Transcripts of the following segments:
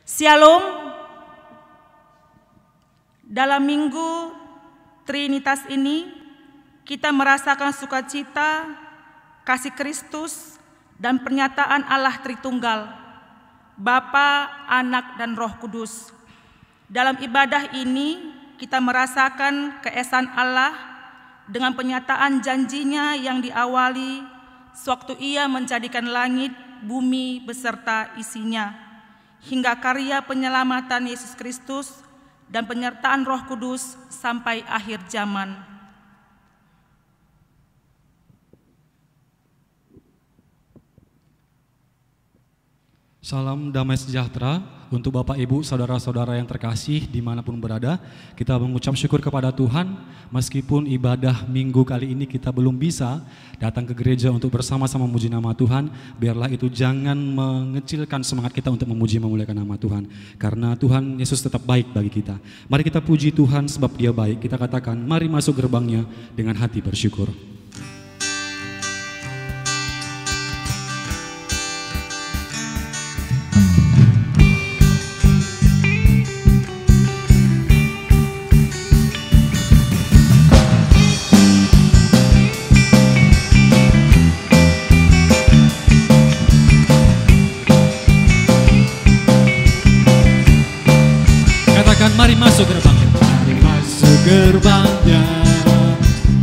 Shalom. Dalam Minggu Trinitas ini, kita merasakan sukacita, kasih Kristus, dan pernyataan Allah Tritunggal, Bapa, Anak, dan Roh Kudus. Dalam ibadah ini, kita merasakan keesaan Allah dengan pernyataan janjinya yang diawali sewaktu Ia menjadikan langit, bumi, beserta isinya, hingga karya penyelamatan Yesus Kristus dan penyertaan Roh Kudus sampai akhir zaman. Salam damai sejahtera untuk Bapak, Ibu, saudara-saudara yang terkasih dimanapun berada. Kita mengucap syukur kepada Tuhan, meskipun ibadah minggu kali ini kita belum bisa datang ke gereja untuk bersama-sama memuji nama Tuhan. Biarlah itu jangan mengecilkan semangat kita untuk memuji memuliakan nama Tuhan. Karena Tuhan Yesus tetap baik bagi kita. Mari kita puji Tuhan sebab Dia baik. Kita katakan, mari masuk gerbangnya dengan hati bersyukur. Mari masuk gerbangnya. Mari masuk gerbangnya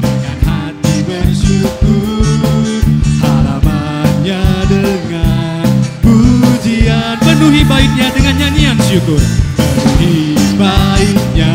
dengan hati bersyukur, halamannya dengan pujian, penuhi baitnya dengan nyanyian syukur. Penuhi baitnya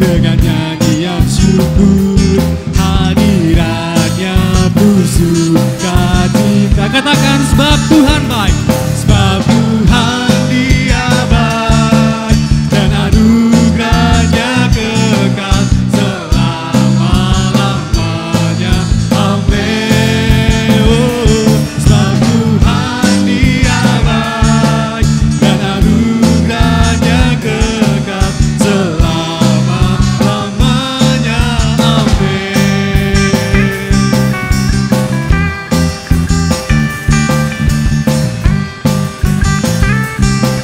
dengan nyanyian syukur, hadirannya bersukacita. Katakan, sebab Tuhan baik. Sebab Tuhan Dia baik dan anugerahnya kekal selama-lamanya. Amin. Oh, sebab Tuhan Dia baik dan anugerahnya kekal selama-lamanya. Amin.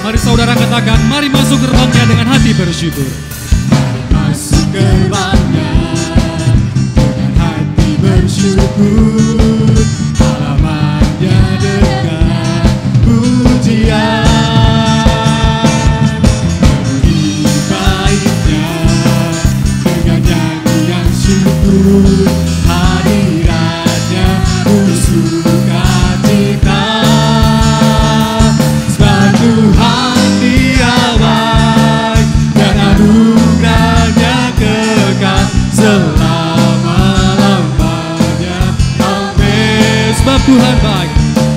Mari saudara katakan, mari masuk gerbangnya dengan hati bersyukur. Masuk gerbangnya dengan hati bersyukur, halamannya dengan pujian, penuhi baitnya dengan nyanyian syukur, hadiratnya bersukacita. Sebab Tuhan Dia baik dan anugerahnya kekal selama-lamanya. Amin. Sebab Tuhan baik.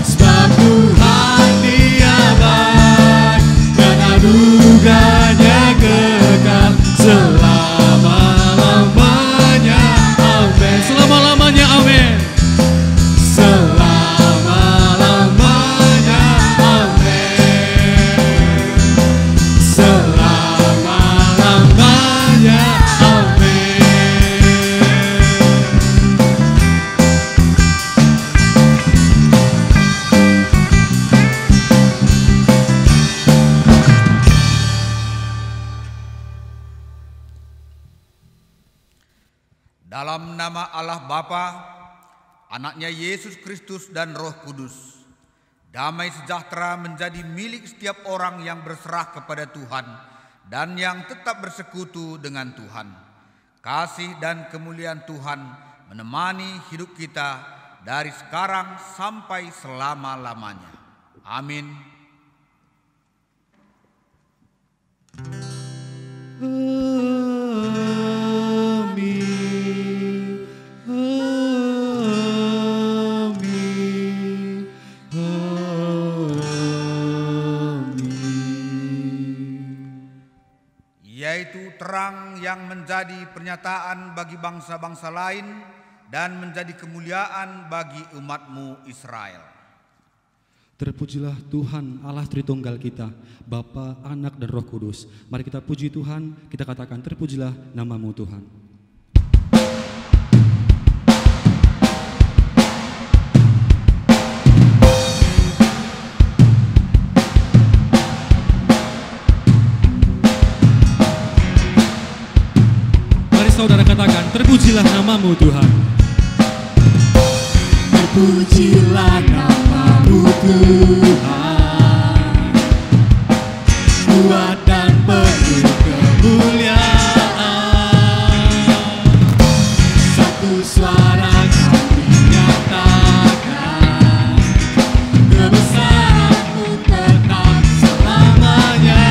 Sebab Tuhan Dia baik dan anugerahnya kekal selama-lamanya. Amin. Selama-lamanya, amin. Selama-lamanya. Amin. Selama-lamanya. Amin. Dalam nama Allah Bapa, Anaknya Yesus Kristus dan Roh Kudus, damai sejahtera menjadi milik setiap orang yang berserah kepada Tuhan dan yang tetap bersekutu dengan Tuhan. Kasih dan kemuliaan Tuhan menemani hidup kita dari sekarang sampai selama-lamanya. Amin. Yaitu terang yang menjadi pernyataan bagi bangsa-bangsa lain dan menjadi kemuliaan bagi umat-Mu Israel. Terpujilah Tuhan Allah Tritunggal kita, Bapa, Anak, dan Roh Kudus. Mari kita puji Tuhan, kita katakan, terpujilah nama-Mu Tuhan. saudara katakan, terpujilah namamu Tuhan. Terpujilah namamu Tuhan, kuat dan penuh kemuliaan. Satu suara kami nyatakan, kebesaran-Mu tetap selamanya.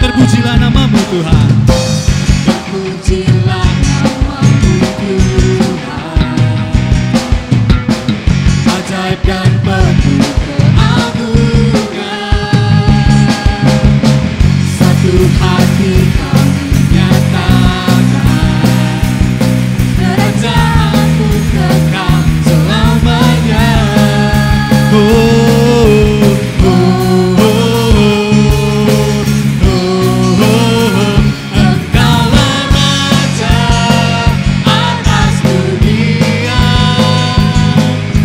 Terpujilah namamu Tuhan. Terpujilah namamu Tuhan, ajaib dan penuh keagungan. Satu hati kami nyatakan, kerajaan-Mu kekal selamanya. Engkaulah Raja atas dunia,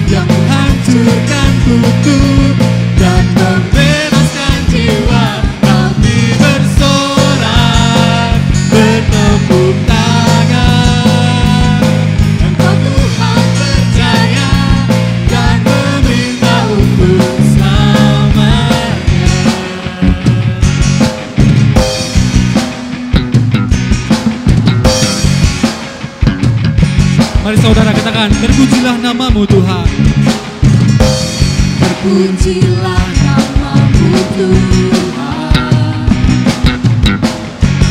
yang menghancurkan kutub dan membebaskan jiwa. Kami bersorak, bertepuk tangan. Engkau Tuhan percaya dan meminta untuk selamanya. Mari saudara katakan, terpujilah namamu Tuhan. Terpujilah namamu Tuhan,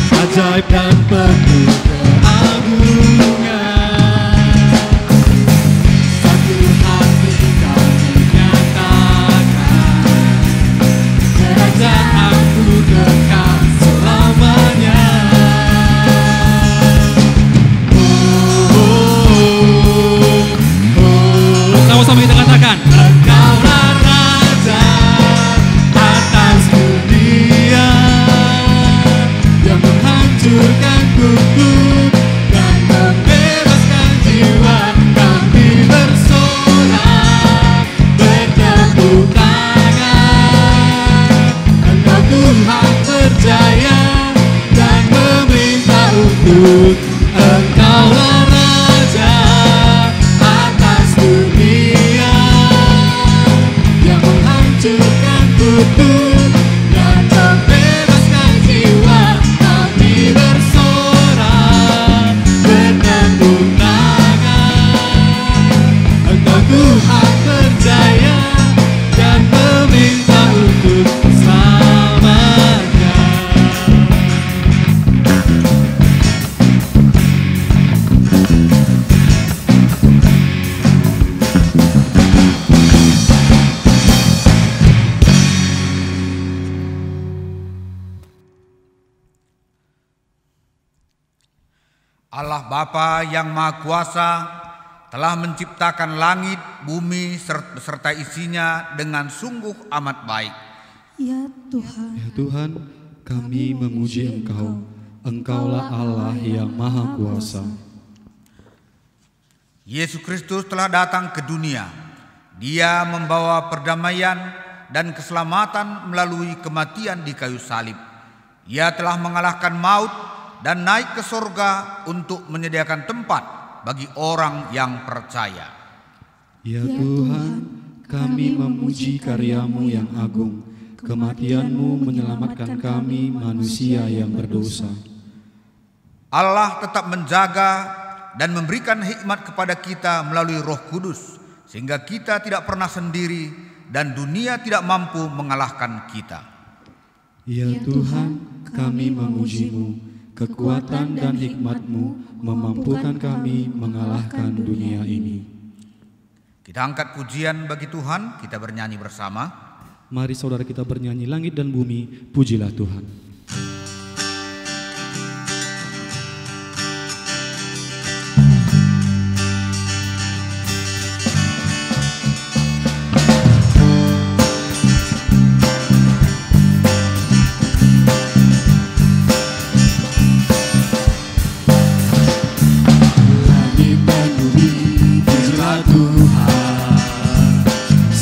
ajaib dan penuh keagungan. Satu hati kami nyatakan, kerajaan-Mu kekal selamanya. Sama-sama kita katakan, Engkaulah Raja atas dunia, yang menghancurkan kutub dan membebaskan jiwa. Kami bersorak, bertepuk tangan. Engkau Tuhan percaya dan meminta untuk. Engkaulah Raja atas dunia, yang menghancurkan kutub dan membebaskan jiwa. Kami bersorak, bertepuk tangan. Engkau Tuhan percaya dan meminta untuk selamanya. Allah Bapa yang Maha Kuasa telah menciptakan langit, bumi, serta isinya dengan sungguh amat baik. Ya Tuhan, ya Tuhan, kami memuji Engkau. Engkaulah Allah yang Maha Kuasa. Yesus Kristus telah datang ke dunia. Dia membawa perdamaian dan keselamatan melalui kematian di kayu salib. Ia telah mengalahkan maut dan naik ke surga untuk menyediakan tempat bagi orang yang percaya. Ya Tuhan, kami memuji karya-Mu yang agung. Kematian-Mu menyelamatkan kami manusia yang berdosa. Allah tetap menjaga dan memberikan hikmat kepada kita melalui Roh Kudus, sehingga kita tidak pernah sendiri dan dunia tidak mampu mengalahkan kita. Ya Tuhan, kami memuji-Mu. Kekuatan dan hikmat-Mu memampukan kami mengalahkan dunia ini. Kita angkat pujian bagi Tuhan, kita bernyanyi bersama. Mari saudara kita bernyanyi, langit dan bumi, pujilah Tuhan.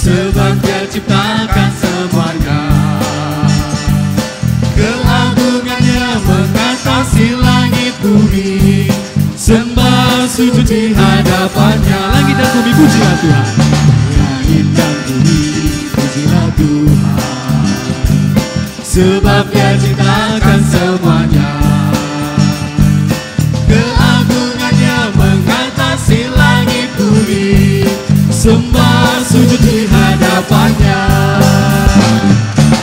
Sebab Dia ciptakan semuanya, sebab Dia ciptakan semuanya. Keagungannya mengatasi langit bumi, sembah sujud di hadapannya.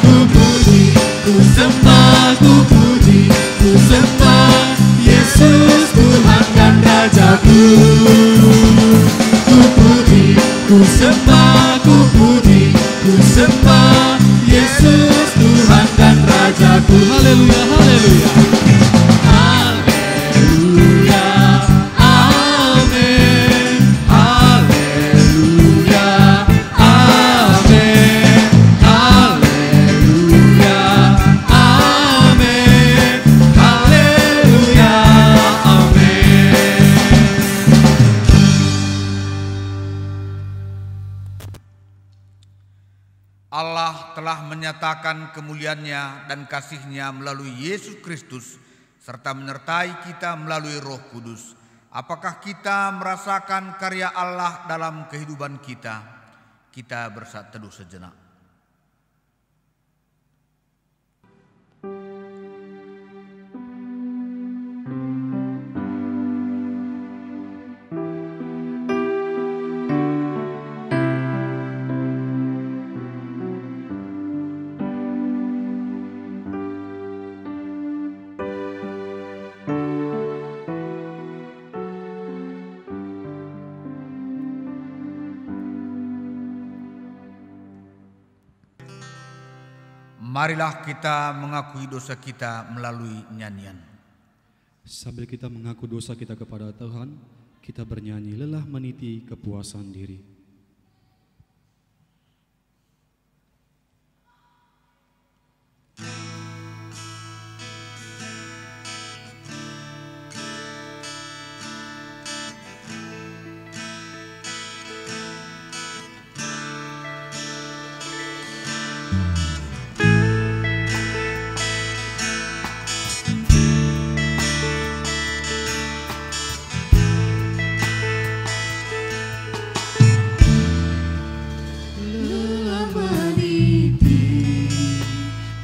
Ku puji, ku sembah, ku puji, ku sembah Yesus Tuhan dan Rajaku. Ku puji, ku sembah, ku puji, ku sembah Yesus Tuhan dan Rajaku. Haleluya, haleluya. Haleluya, amin. Haleluya, amin. Haleluya, amin. Haleluya, amin. Allah telah menyatakan kemuliaan-Nya dan kasih-Nya melalui Yesus Kristus serta menyertai kita melalui Roh Kudus. Apakah kita merasakan karya Allah dalam kehidupan kita? Kita bersatu teduh sejenak. Marilah kita mengakui dosa kita melalui nyanyian. Sambil kita mengaku dosa kita kepada Tuhan, kita bernyanyi lelah meniti kepuasan diri.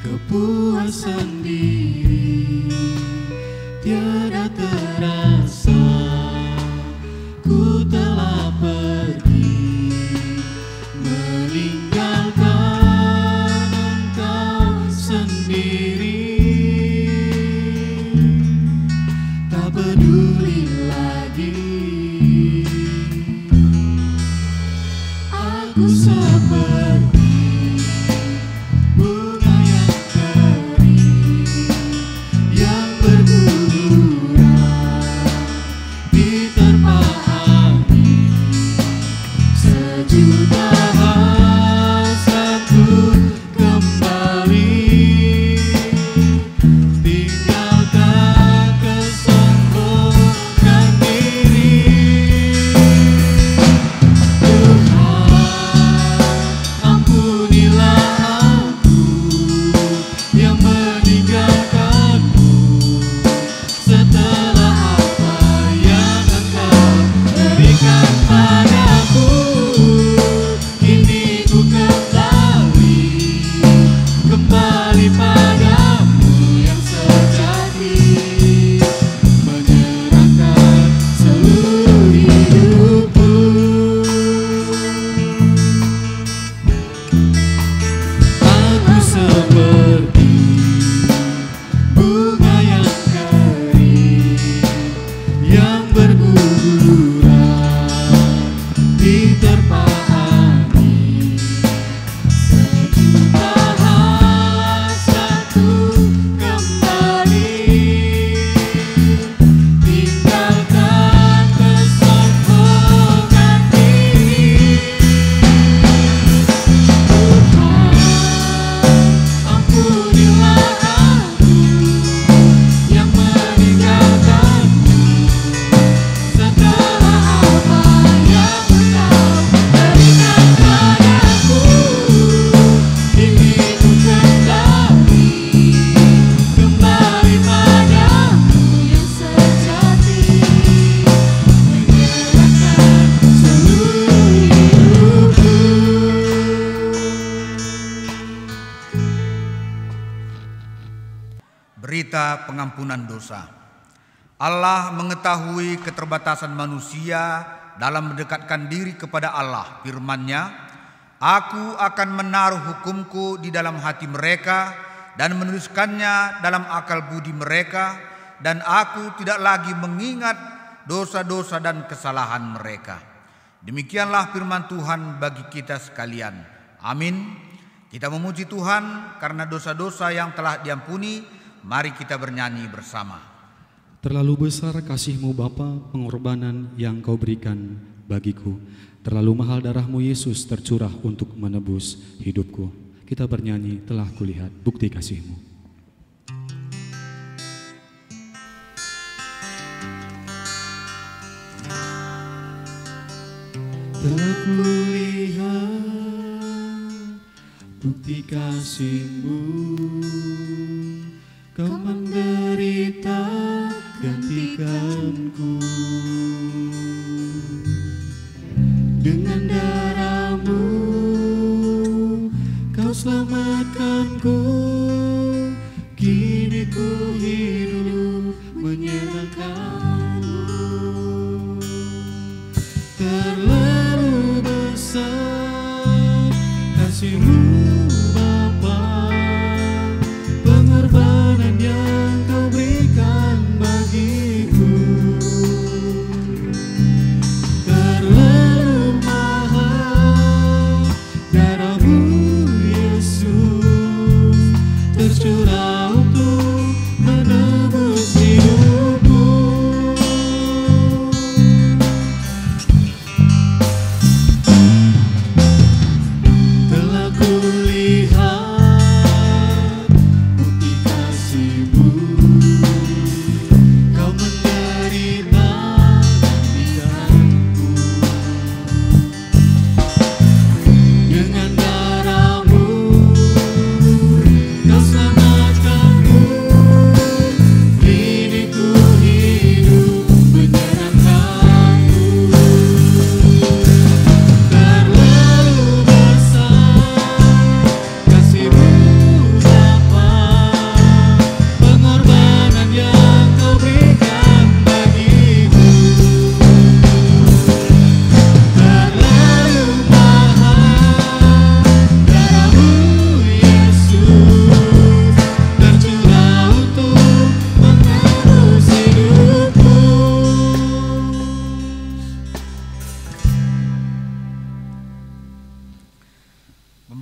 Kepuasan diri tiada terasa, ku telah pergi meninggalkan Engkau sendiri. Tak peduli lagi, aku seperti sudah hasratku kembali. berita pengampunan dosa. Allah mengetahui keterbatasan manusia dalam mendekatkan diri kepada Allah. Firman-Nya, "Aku akan menaruh hukumku di dalam hati mereka dan menuliskannya dalam akal budi mereka, dan aku tidak lagi mengingat dosa-dosa dan kesalahan mereka." Demikianlah firman Tuhan bagi kita sekalian. Amin. Kita memuji Tuhan karena dosa-dosa yang telah diampuni. Mari kita bernyanyi bersama. Terlalu besar kasih-Mu Bapa, pengorbanan yang Kau berikan bagiku. Terlalu mahal darah-Mu Yesus tercurah untuk menebus hidupku. Kita bernyanyi, telah kulihat bukti kasih-Mu. Telah kulihat bukti kasih-Mu, Kau menderita gantikanku. Dengan darah-Mu Kau selamatkanku. Kini ku hidup menyenangkan-Mu. Terlalu besar kasih-Mu Bapa, pengorbanan yang Kau berikan bagiku. Terlalu mahal darah-Mu Yesus tercurah untuk menebus hidupku. Telah kulihat bukti kasih-Mu, Kau menderita gantikanku. Dengan darah-Mu Kau selamatkanku. Kini ku hidup menyenangkan-Mu. Terlalu besar kasih-Mu Bapa, pengorbanan yang Kau berikan bagiku. Terlalu mahal darah-Mu Yesus tercurah untuk menebus hidupku.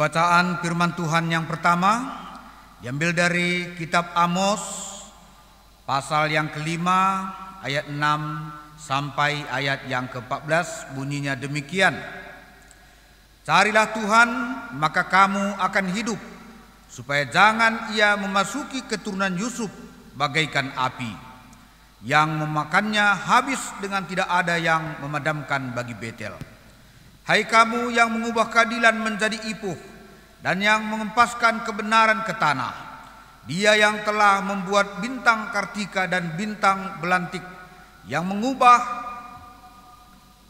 Pembacaan firman Tuhan yang pertama diambil dari kitab Amos pasal yang kelima ayat 6 sampai ayat yang ke-14. Bunyinya demikian. "Carilah Tuhan, maka kamu akan hidup, supaya jangan Ia memasuki keturunan Yusuf bagaikan api, yang memakannya habis dengan tidak ada yang memadamkan bagi Betel. Hai kamu yang mengubah keadilan menjadi ipuh dan yang mengempaskan kebenaran ke tanah, Dia yang telah membuat bintang Kartika dan bintang Belantik, yang mengubah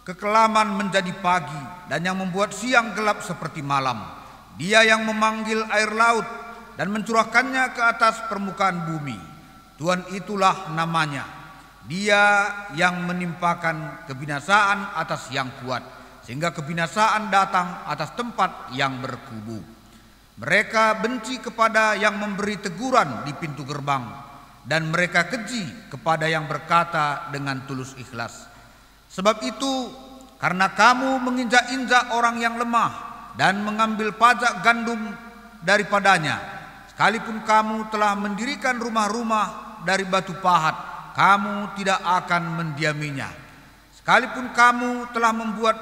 kekelaman menjadi pagi dan yang membuat siang gelap seperti malam, Dia yang memanggil air laut dan mencurahkannya ke atas permukaan bumi. Tuhan itulah namanya, Dia yang menimpakan kebinasaan atas yang kuat, sehingga kebinasaan datang atas tempat yang berkubu. Mereka benci kepada yang memberi teguran di pintu gerbang, dan mereka keji kepada yang berkata dengan tulus ikhlas. Sebab itu, karena kamu menginjak-injak orang yang lemah dan mengambil pajak gandum daripadanya, sekalipun kamu telah mendirikan rumah-rumah dari batu pahat, kamu tidak akan mendiaminya. Sekalipun kamu telah membuat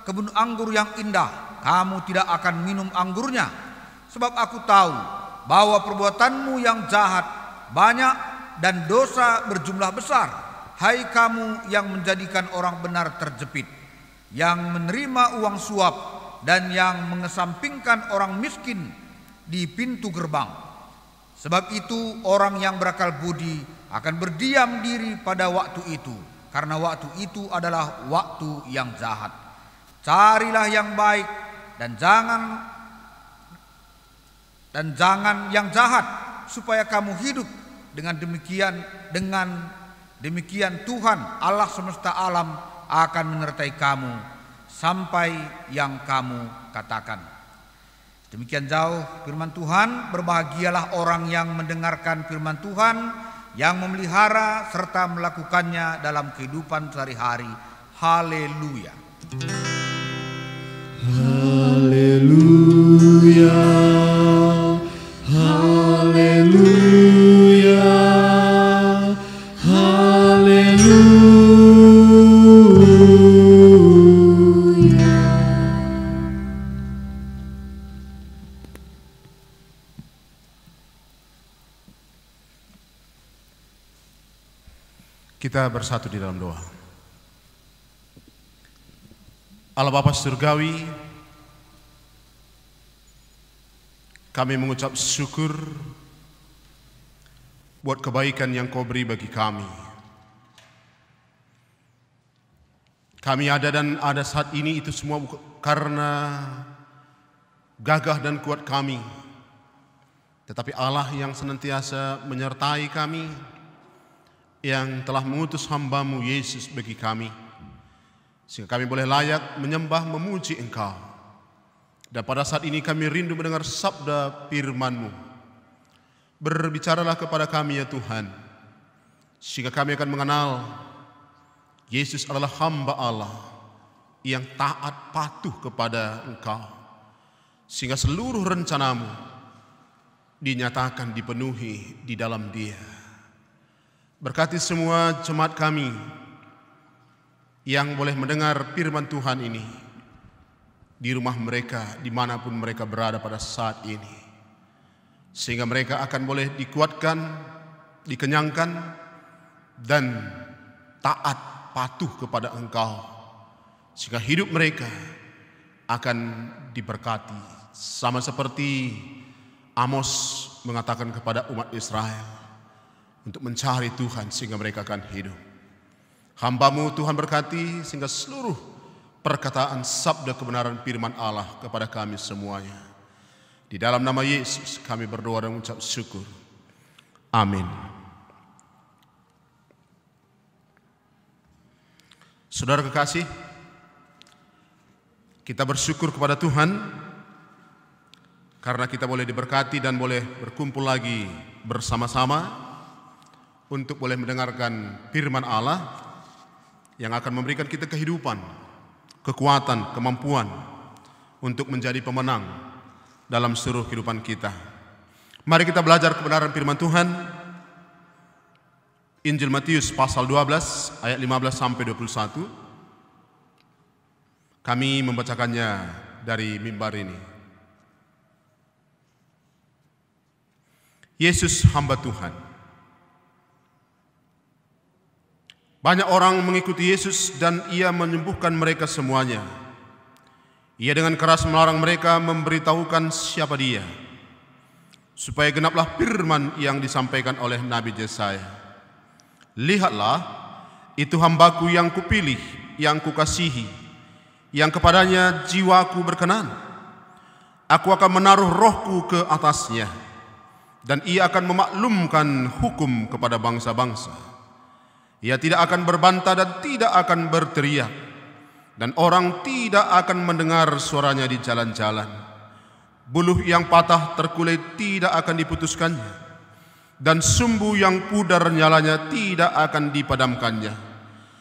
kebun anggur yang indah, kamu tidak akan minum anggurnya. Sebab aku tahu bahwa perbuatanmu yang jahat banyak dan dosa berjumlah besar. Hai kamu yang menjadikan orang benar terjepit, yang menerima uang suap, dan yang mengesampingkan orang miskin di pintu gerbang. Sebab itu orang yang berakal budi akan berdiam diri pada waktu itu, karena waktu itu adalah waktu yang jahat. Carilah yang baik dan jangan yang jahat, supaya kamu hidup Dengan demikian Tuhan Allah semesta alam akan menyertai kamu sampai yang kamu katakan. Demikian jauh firman Tuhan. Berbahagialah orang yang mendengarkan firman Tuhan, yang memelihara serta melakukannya dalam kehidupan sehari-hari. Haleluya. Haleluya. Haleluya. Haleluya. Kita bersatu di dalam doa. Allah Bapa Surgawi, kami mengucap syukur buat kebaikan yang Kau beri bagi kami. Kami ada dan ada saat ini itu semua karena gagah dan kuat kami, tetapi Allah yang senantiasa menyertai kami, yang telah mengutus hamba-Mu Yesus bagi kami, sehingga kami boleh layak menyembah memuji Engkau. Dan pada saat ini kami rindu mendengar sabda firman-Mu. Berbicaralah kepada kami ya Tuhan, sehingga kami akan mengenal Yesus adalah hamba Allah yang taat patuh kepada Engkau, sehingga seluruh rencana-Mu dinyatakan dipenuhi di dalam Dia. Berkati semua jemaat kami yang boleh mendengar firman Tuhan ini di rumah mereka, dimanapun mereka berada pada saat ini, sehingga mereka akan boleh dikuatkan, dikenyangkan, dan taat patuh kepada Engkau, sehingga hidup mereka akan diberkati, sama seperti Amos mengatakan kepada umat Israel untuk mencari Tuhan sehingga mereka akan hidup. Hamba-Mu Tuhan berkati sehingga seluruh perkataan sabda kebenaran firman Allah kepada kami semuanya. Di dalam nama Yesus kami berdoa dan mengucap syukur. Amin. Saudara kekasih, kita bersyukur kepada Tuhan karena kita boleh diberkati dan boleh berkumpul lagi bersama-sama untuk boleh mendengarkan firman Allah yang akan memberikan kita kehidupan, kekuatan, kemampuan untuk menjadi pemenang dalam seluruh kehidupan kita. Mari kita belajar kebenaran firman Tuhan. Injil Matius pasal 12 ayat 15 sampai 21. Kami membacakannya dari mimbar ini. Yesus hamba Tuhan. Banyak orang mengikuti Yesus dan Ia menyembuhkan mereka semuanya. Ia dengan keras melarang mereka memberitahukan siapa Dia, supaya genaplah firman yang disampaikan oleh Nabi Yesaya. Lihatlah, itu hamba-Ku yang Kupilih, yang Kukasihi, yang kepadanya jiwaku berkenan. Aku akan menaruh roh-Ku ke atasnya, dan Ia akan memaklumkan hukum kepada bangsa-bangsa. Ia tidak akan berbantah dan tidak akan berteriak, dan orang tidak akan mendengar suaranya di jalan-jalan. Buluh yang patah terkulai tidak akan diputuskannya, dan sumbu yang pudar nyalanya tidak akan dipadamkannya,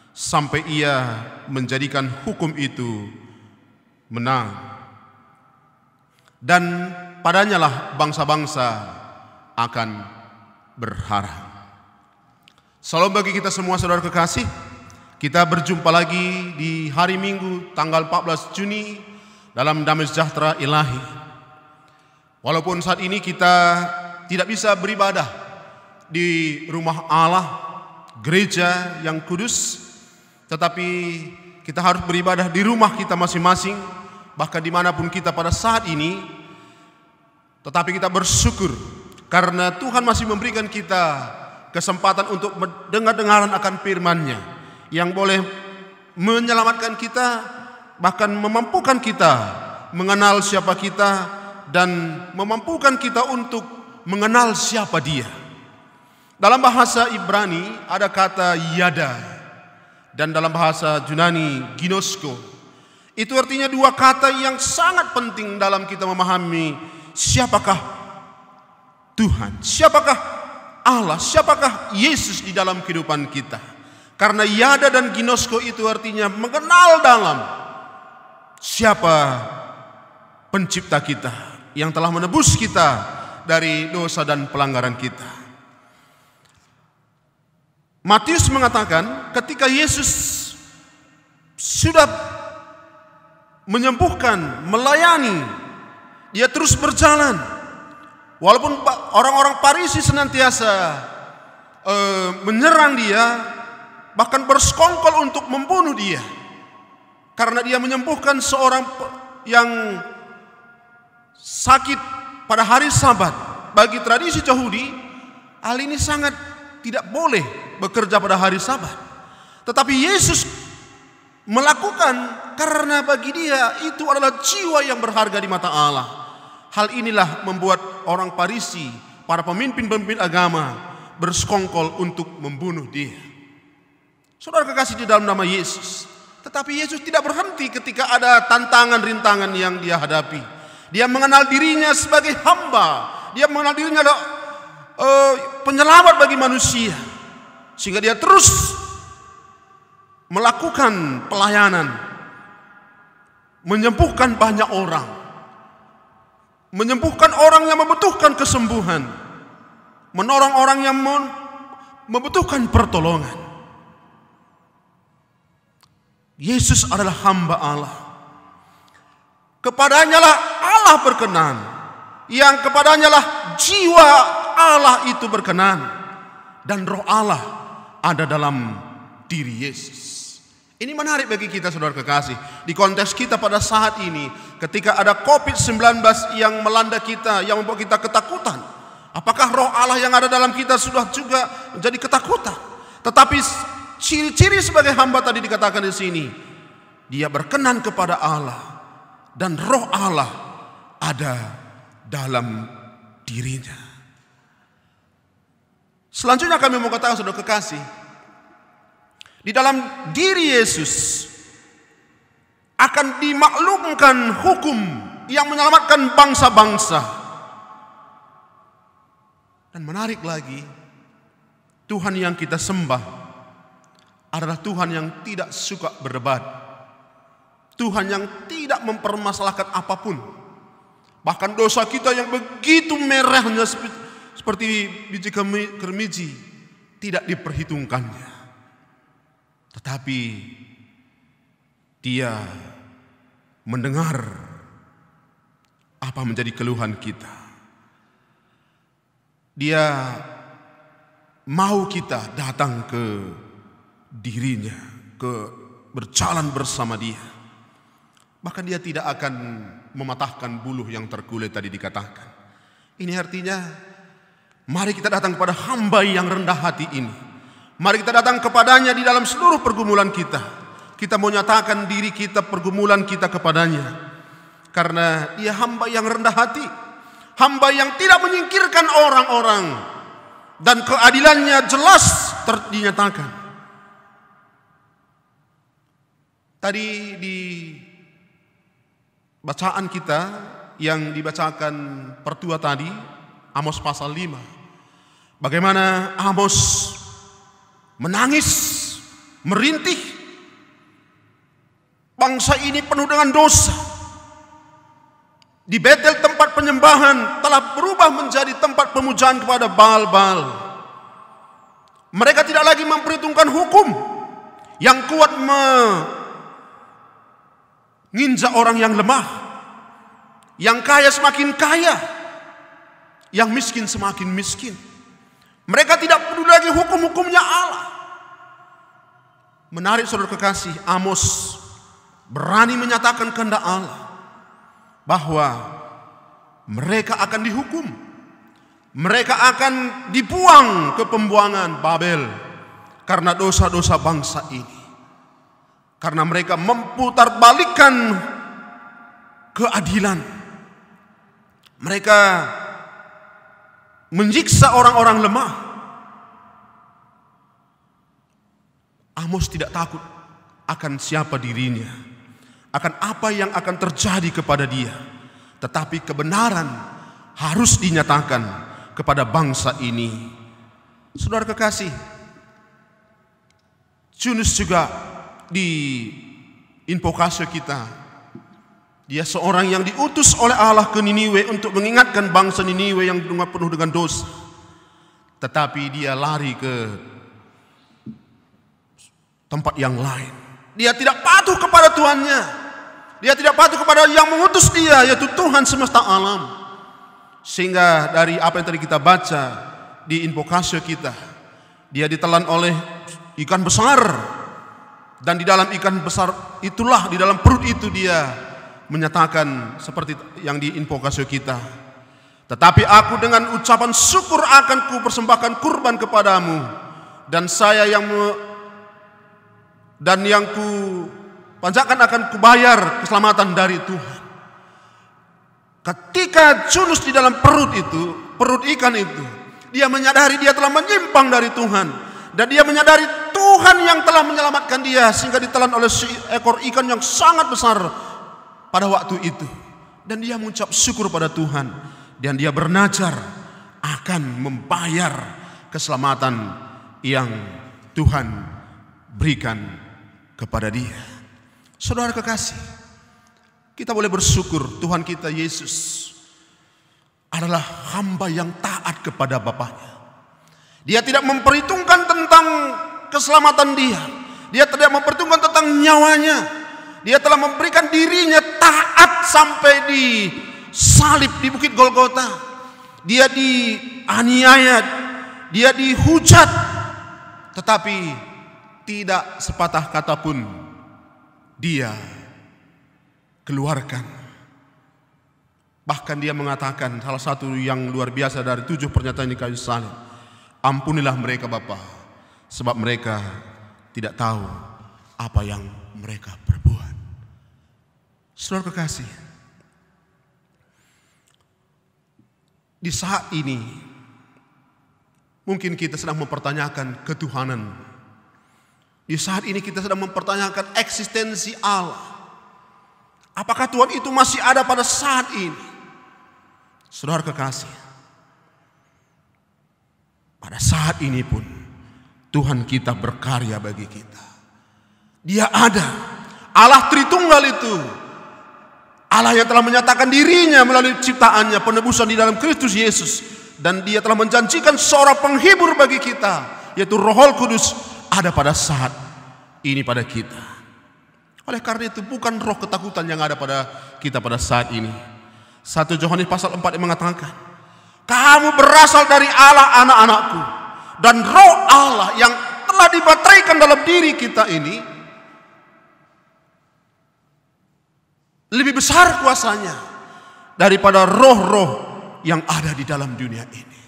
sampai Ia menjadikan hukum itu menang. Dan padanyalah bangsa-bangsa akan berharap. Salam bagi kita semua saudara kekasih. Kita berjumpa lagi di hari Minggu tanggal 14 Juni dalam damai sejahtera ilahi. Walaupun saat ini kita tidak bisa beribadah di rumah Allah, gereja yang kudus, tetapi kita harus beribadah di rumah kita masing-masing, bahkan dimanapun kita pada saat ini. Tetapi kita bersyukur karena Tuhan masih memberikan kita kesempatan untuk mendengar-dengaran akan firman-Nya yang boleh menyelamatkan kita, bahkan memampukan kita mengenal siapa kita dan memampukan kita untuk mengenal siapa Dia. Dalam bahasa Ibrani ada kata yada, dan dalam bahasa Yunani ginosko. Itu artinya dua kata yang sangat penting dalam kita memahami siapakah Tuhan, siapakah Allah, siapakah Yesus di dalam kehidupan kita. Karena yada dan ginosko itu artinya mengenal dalam siapa pencipta kita yang telah menebus kita dari dosa dan pelanggaran kita. Matius mengatakan ketika Yesus sudah menyembuhkan, melayani, dia terus berjalan. Walaupun orang-orang Farisi senantiasa menyerang dia, bahkan bersekongkol untuk membunuh dia. Karena dia menyembuhkan seorang yang sakit pada hari Sabat. Bagi tradisi Yahudi, hal ini sangat tidak boleh bekerja pada hari Sabat. Tetapi Yesus melakukan karena bagi dia itu adalah jiwa yang berharga di mata Allah. Hal inilah membuat orang Farisi, para pemimpin-pemimpin agama bersekongkol untuk membunuh dia. Saudara kekasih di dalam nama Yesus. Tetapi Yesus tidak berhenti ketika ada tantangan-rintangan yang dia hadapi. Dia mengenal dirinya sebagai hamba. Dia mengenal dirinya adalah penyelamat bagi manusia. Sehingga dia terus melakukan pelayanan, menyembuhkan banyak orang, menyembuhkan orang yang membutuhkan kesembuhan, menolong orang yang membutuhkan pertolongan. Yesus adalah hamba Allah. Kepadanya lah Allah berkenan, yang kepadanya lah jiwa Allah itu berkenan, dan roh Allah ada dalam diri Yesus. Ini menarik bagi kita saudara kekasih. Di konteks kita pada saat ini, ketika ada COVID-19 yang melanda kita, yang membuat kita ketakutan. Apakah roh Allah yang ada dalam kita sudah juga menjadi ketakutan? Tetapi ciri-ciri sebagai hamba tadi dikatakan di sini, dia berkenan kepada Allah dan roh Allah ada dalam dirinya. Selanjutnya kami mau katakan saudara kekasih, di dalam diri Yesus akan dimaklumkan hukum yang menyelamatkan bangsa-bangsa. Dan menarik lagi, Tuhan yang kita sembah adalah Tuhan yang tidak suka berdebat. Tuhan yang tidak mempermasalahkan apapun. Bahkan dosa kita yang begitu merahnya seperti biji kermiji tidak diperhitungkannya. Tetapi dia mendengar apa menjadi keluhan kita. Dia mau kita datang ke dirinya, berjalan bersama dia. Bahkan dia tidak akan mematahkan buluh yang terkulit tadi dikatakan. Ini artinya mari kita datang kepada hamba yang rendah hati ini. Mari kita datang kepadanya di dalam seluruh pergumulan kita. Kita mau nyatakan diri kita, pergumulan kita kepadanya. Karena dia hamba yang rendah hati. Hamba yang tidak menyingkirkan orang-orang. Dan keadilannya jelas dinyatakan. Tadi di bacaan kita yang dibacakan pertua tadi, Amos pasal 5. Bagaimana Amos menangis, merintih. Bangsa ini penuh dengan dosa. Di Betel tempat penyembahan telah berubah menjadi tempat pemujaan kepada Baal-Baal. Mereka tidak lagi memperhitungkan hukum. Yang kuat menginjak orang yang lemah. Yang kaya semakin kaya. Yang miskin semakin miskin. Mereka tidak peduli lagi hukum-hukumnya Allah. Menarik saudara kekasih, Amos berani menyatakan kehendak Allah bahwa mereka akan dihukum. Mereka akan dibuang ke pembuangan Babel karena dosa-dosa bangsa ini. Karena mereka memutarbalikkan keadilan. Mereka menyiksa orang-orang lemah. Amos tidak takut akan siapa dirinya, akan apa yang akan terjadi kepada dia. Tetapi kebenaran harus dinyatakan kepada bangsa ini. Saudara kekasih, Yunus juga di invokasi kita. Dia seorang yang diutus oleh Allah ke Niniwe untuk mengingatkan bangsa Niniwe yang penuh dengan dosa. Tetapi dia lari ke tempat yang lain. Dia tidak patuh kepada Tuhannya. Dia tidak patuh kepada yang mengutus dia, yaitu Tuhan semesta alam. Sehingga dari apa yang tadi kita baca di invokasi kita, dia ditelan oleh ikan besar. Dan di dalam ikan besar itulah, di dalam perut itu dia menyatakan seperti yang di invokasi kita. Tetapi aku dengan ucapan syukur akan ku persembahkan kurban kepadamu. Dan saya yang ku panjatkan akan kubayar keselamatan dari Tuhan. Ketika Yunus di dalam perut ikan itu, dia menyadari dia telah menyimpang dari Tuhan. Dan dia menyadari Tuhan yang telah menyelamatkan dia, sehingga ditelan oleh seekor ikan yang sangat besar pada waktu itu. Dan dia mengucap syukur pada Tuhan. Dan dia bernazar akan membayar keselamatan yang Tuhan berikan kepada dia. Saudara kekasih, kita boleh bersyukur Tuhan kita Yesus adalah hamba yang taat kepada Bapaknya. Dia tidak memperhitungkan tentang keselamatan dia. Dia tidak memperhitungkan tentang nyawanya. Dia telah memberikan dirinya taat sampai di salib di Bukit Golgota. Dia dianiaya, dia dihujat, tetapi tidak sepatah kata pun dia keluarkan. Bahkan dia mengatakan salah satu yang luar biasa dari 7 pernyataan di kayu salib. Ampunilah mereka Bapa, sebab mereka tidak tahu apa yang mereka perbuat. Saudara kekasih, di saat ini mungkin kita sedang mempertanyakan ketuhanan. Di saat ini kita sedang mempertanyakan eksistensi Allah. Apakah Tuhan itu masih ada pada saat ini? Saudara kekasih, pada saat ini pun Tuhan kita berkarya bagi kita. Dia ada. Allah Tritunggal itu, Allah yang telah menyatakan dirinya melalui ciptaannya, penebusan di dalam Kristus Yesus. Dan dia telah menjanjikan seorang penghibur bagi kita, yaitu Roh Kudus, ada pada saat ini pada kita. Oleh karena itu bukan roh ketakutan yang ada pada kita pada saat ini. 1 Yohanes pasal 4 yang mengatakan, kamu berasal dari Allah anak-anakku, dan roh Allah yang telah dibateraikan dalam diri kita ini lebih besar kuasanya daripada roh-roh yang ada di dalam dunia ini.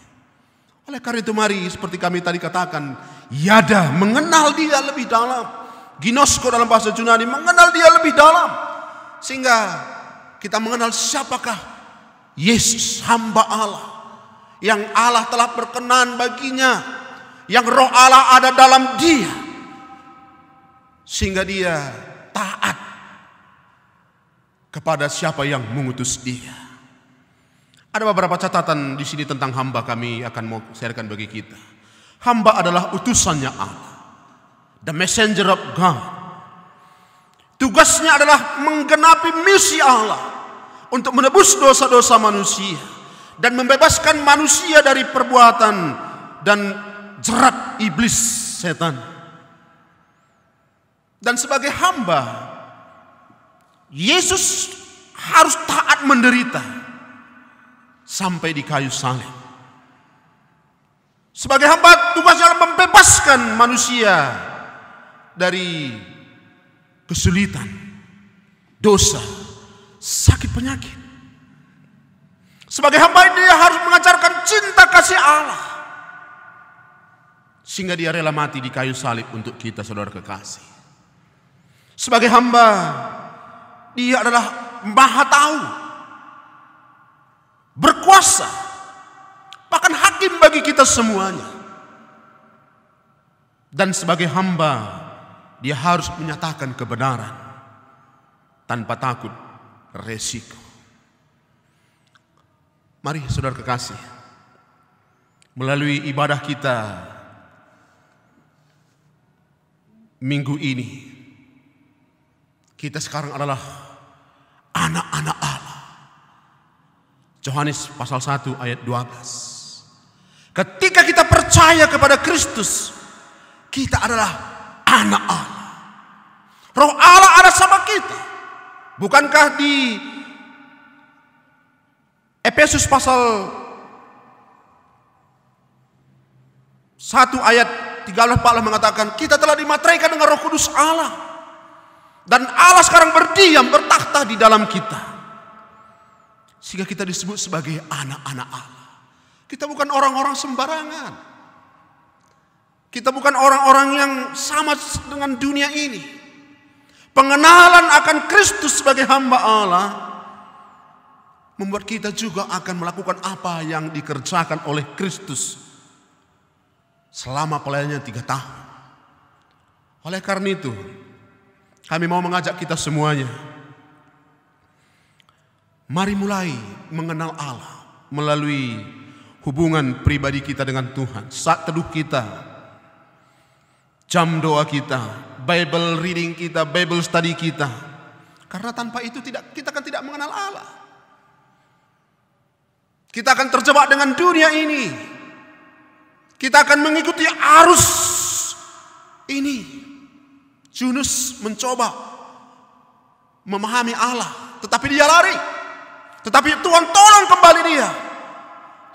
Oleh karena itu mari seperti kami tadi katakan, yada, mengenal dia lebih dalam. Ginosko dalam bahasa Yunani, mengenal dia lebih dalam. Sehingga kita mengenal siapakah Yesus, hamba Allah, yang Allah telah berkenan baginya, yang roh Allah ada dalam dia, sehingga dia taat kepada siapa yang mengutus dia. Ada beberapa catatan di sini tentang hamba, kami akan mau sharekan bagi kita. Hamba adalah utusannya Allah, the messenger of God. Tugasnya adalah menggenapi misi Allah untuk menebus dosa-dosa manusia dan membebaskan manusia dari perbuatan dan jerat iblis setan. Dan sebagai hamba, Yesus harus taat menderita sampai di kayu salib. Sebagai hamba, tugasnya adalah membebaskan manusia dari kesulitan, dosa, sakit penyakit. Sebagai hamba, dia harus mengajarkan cinta kasih Allah, sehingga dia rela mati di kayu salib untuk kita, saudara kekasih. Sebagai hamba, dia adalah maha tahu, berkuasa, bahkan hakim bagi kita semuanya. Dan sebagai hamba, dia harus menyatakan kebenaran tanpa takut resiko. Mari saudara kekasih, melalui ibadah kita minggu ini, kita sekarang adalah anak-anak Allah. Yohanes pasal 1 ayat 12. Ketika kita percaya kepada Kristus, kita adalah anak Allah. Roh Allah ada sama kita. Bukankah di Efesus pasal 1 ayat 13 Allah mengatakan kita telah dimateraikan dengan Roh Kudus Allah. Dan Allah sekarang berdiam, bertakhta di dalam kita. Sehingga kita disebut sebagai anak-anak Allah. Kita bukan orang-orang sembarangan. Kita bukan orang-orang yang sama dengan dunia ini. Pengenalan akan Kristus sebagai hamba Allah membuat kita juga akan melakukan apa yang dikerjakan oleh Kristus selama pelayanannya 3 tahun. Oleh karena itu, kami mau mengajak kita semuanya, mari mulai mengenal Allah melalui hubungan pribadi kita dengan Tuhan. Saat teduh kita, jam doa kita, Bible reading kita, Bible study kita. Karena tanpa itu kita akan tidak mengenal Allah. Kita akan terjebak dengan dunia ini. Kita akan mengikuti arus ini. Yunus mencoba memahami Allah, tetapi dia lari. Tetapi Tuhan tolong kembali dia.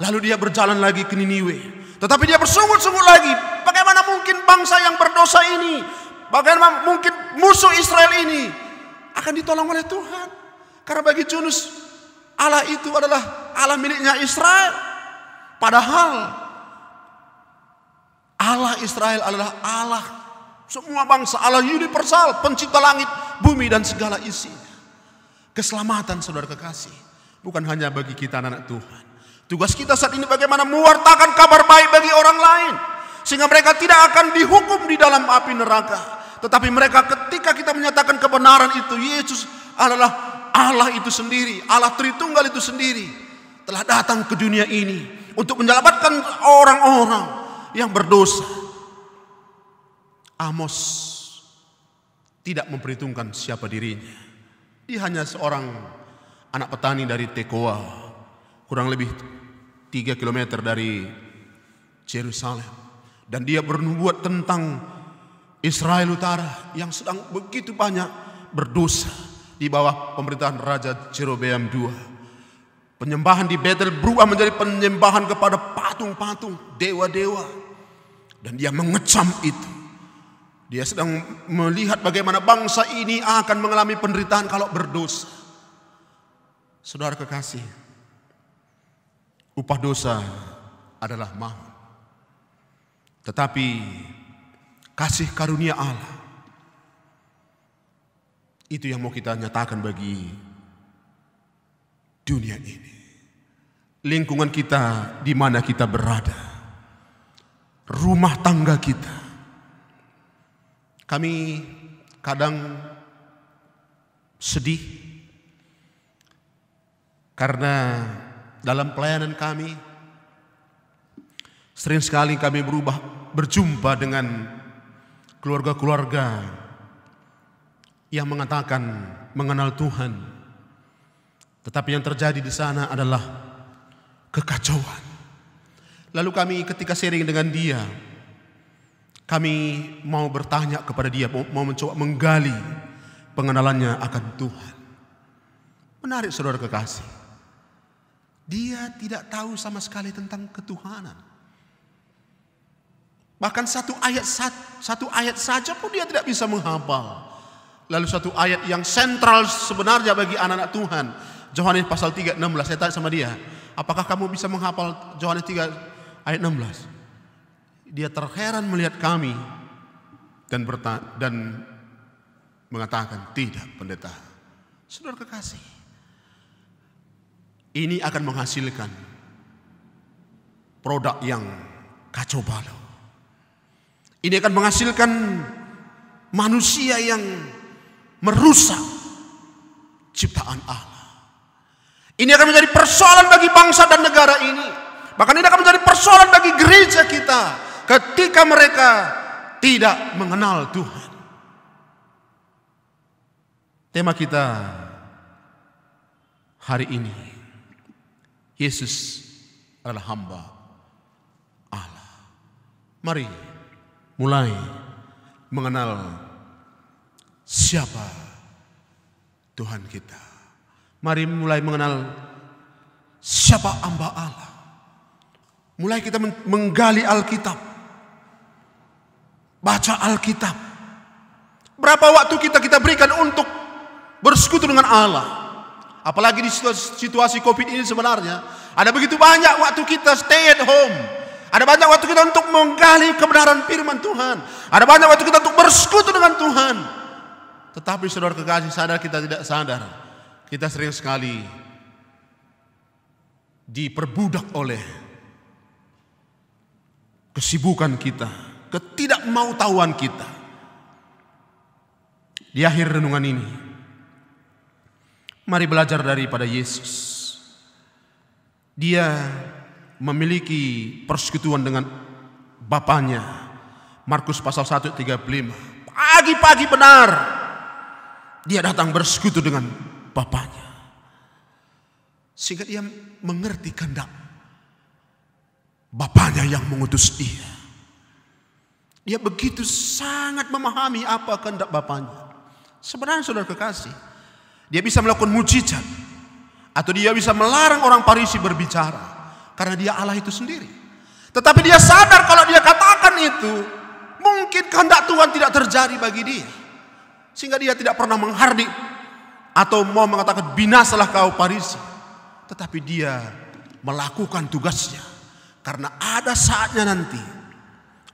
Lalu dia berjalan lagi ke Niniwe. Tetapi dia bersungut-sungut lagi. Bagaimana mungkin bangsa yang berdosa ini, bagaimana mungkin musuh Israel ini akan ditolong oleh Tuhan? Karena bagi Yunus, Allah itu adalah Allah miliknya Israel. Padahal Allah Israel adalah Allah semua bangsa, Allah universal, pencipta langit, bumi dan segala isinya. Keselamatan saudara kekasih bukan hanya bagi kita anak Tuhan. Tugas kita saat ini bagaimana mewartakan kabar baik bagi orang lain, sehingga mereka tidak akan dihukum di dalam api neraka. Tetapi mereka ketika kita menyatakan kebenaran itu, Yesus adalah Allah itu sendiri, Allah Tritunggal itu sendiri, telah datang ke dunia ini untuk menyelamatkan orang-orang yang berdosa. Amos tidak memperhitungkan siapa dirinya. Dia hanya seorang anak petani dari Tekoa, kurang lebih 3 km dari Yerusalem. Dan dia bernubuat tentang Israel Utara yang sedang begitu banyak berdosa di bawah pemerintahan Raja Jerobeam II. Penyembahan di Betel berubah menjadi penyembahan kepada patung-patung, dewa-dewa. Dan dia mengecam itu. Dia sedang melihat bagaimana bangsa ini akan mengalami penderitaan kalau berdosa. Saudara kekasih, upah dosa adalah maut. Tetapi kasih karunia Allah, itu yang mau kita nyatakan bagi dunia ini. Lingkungan kita di mana kita berada, rumah tangga kita. Kami kadang sedih karena dalam pelayanan kami sering sekali kami berjumpa dengan keluarga-keluarga yang mengatakan mengenal Tuhan, tetapi yang terjadi di sana adalah kekacauan. Lalu kami ketika sharing dengan dia, kami mau bertanya kepada dia, mau mencoba menggali pengenalannya akan Tuhan. Menarik saudara kekasih, dia tidak tahu sama sekali tentang ketuhanan. Bahkan satu ayat saja pun dia tidak bisa menghafal. Lalu satu ayat yang sentral sebenarnya bagi anak-anak Tuhan, Yohanes pasal 3 16. Saya tanya sama dia, apakah kamu bisa menghafal Yohanes 3 ayat 16? Dia terheran melihat kami dan mengatakan, tidak pendeta. Saudara kekasih, ini akan menghasilkan produk yang kacau balau. Ini akan menghasilkan manusia yang merusak ciptaan Allah. Ini akan menjadi persoalan bagi bangsa dan negara ini. Bahkan ini akan menjadi persoalan bagi gereja kita ketika mereka tidak mengenal Tuhan. Tema kita hari ini, Yesus adalah hamba Allah. Mari mulai mengenal siapa Tuhan kita. Mari mulai mengenal siapa hamba Allah. Mulai kita menggali Alkitab. Baca Alkitab. Berapa waktu kita berikan untuk bersekutu dengan Allah. Apalagi di situasi Covid ini sebenarnya ada begitu banyak waktu kita stay at home. Ada banyak waktu kita untuk menggali kebenaran firman Tuhan. Ada banyak waktu kita untuk bersekutu dengan Tuhan. Tetapi saudara kekasih, sadar kita tidak sadar, kita sering sekali diperbudak oleh kesibukan kita, ketidakmautahuan kita. Di akhir renungan ini, mari belajar daripada Yesus. Dia memiliki persekutuan dengan Bapaknya. Markus pasal 1:35. Pagi-pagi benar dia datang bersekutu dengan Bapaknya. Sehingga dia mengerti kehendak Bapaknya yang mengutus dia. Dia begitu sangat memahami apa kehendak Bapaknya. Sebenarnya saudara kekasih, dia bisa melakukan mujizat atau dia bisa melarang orang Farisi berbicara karena dia Allah itu sendiri. Tetapi dia sadar kalau dia katakan itu, mungkin kehendak Tuhan tidak terjadi bagi dia. Sehingga dia tidak pernah menghardik atau mau mengatakan binasalah kau Farisi. Tetapi dia melakukan tugasnya. Karena ada saatnya nanti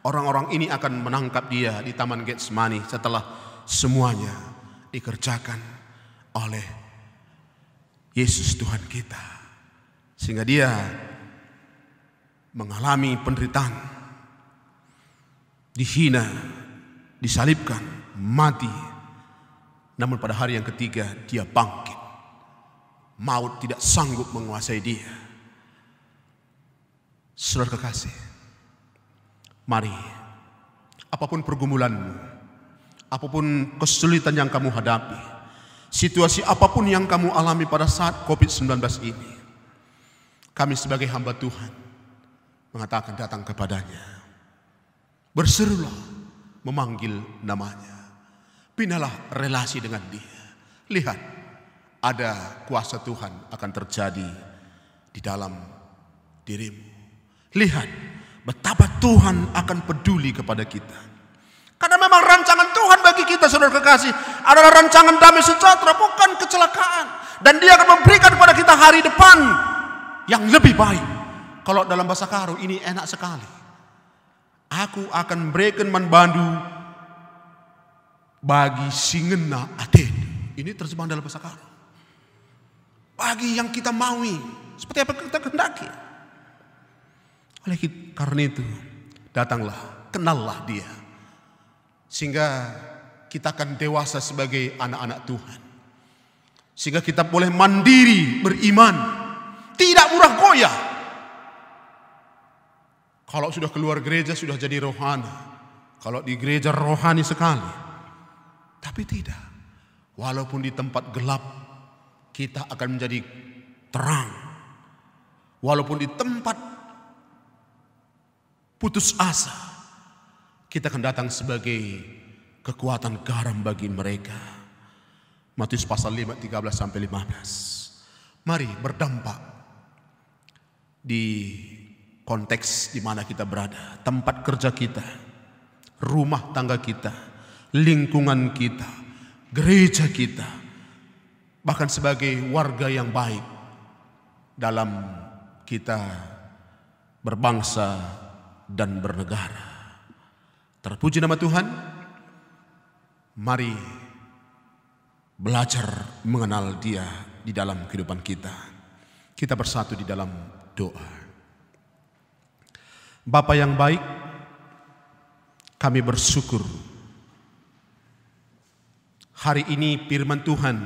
orang-orang ini akan menangkap dia di Taman Getsemani setelah semuanya dikerjakan oleh Yesus Tuhan kita. Sehingga dia mengalami penderitaan, dihina, disalibkan, mati. Namun pada hari yang ketiga dia bangkit. Maut tidak sanggup menguasai dia. Saudara kekasih, mari, apapun pergumulanmu, apapun kesulitan yang kamu hadapi, situasi apapun yang kamu alami pada saat COVID-19 ini, kami sebagai hamba Tuhan mengatakan datang kepadanya. Berserulah, memanggil namanya. Binalah relasi dengan dia. Lihat, ada kuasa Tuhan akan terjadi di dalam dirimu. Lihat betapa Tuhan akan peduli kepada kita. Karena memang rancangan Tuhan bagi kita saudara kekasih adalah rancangan damai sejahtera, bukan kecelakaan. Dan dia akan memberikan kepada kita hari depan yang lebih baik. Kalau dalam bahasa Karo ini enak sekali. Aku akan berikan manbandu bagi singena aten. Ini terjemahan dalam bahasa Karo. Bagi yang kita maui, seperti apa kita kehendaki. Oleh karena itu, datanglah, kenallah dia. Sehingga kita akan dewasa sebagai anak-anak Tuhan. Sehingga kita boleh mandiri, beriman, tidak murah goyah. Kalau sudah keluar gereja sudah jadi rohani. Kalau di gereja rohani sekali. Tapi tidak. Walaupun di tempat gelap, kita akan menjadi terang. Walaupun di tempat putus asa, kita akan datang sebagai kekuatan garam bagi mereka. Matius pasal 5, 13-15. Mari berdampak di konteks di mana kita berada, tempat kerja kita, rumah tangga kita, lingkungan kita, gereja kita, bahkan sebagai warga yang baik dalam kita berbangsa dan bernegara. Terpuji nama Tuhan. Mari belajar mengenal Dia di dalam kehidupan kita. Kita bersatu di dalam doa. Bapa yang baik, kami bersyukur Hari ini firman Tuhan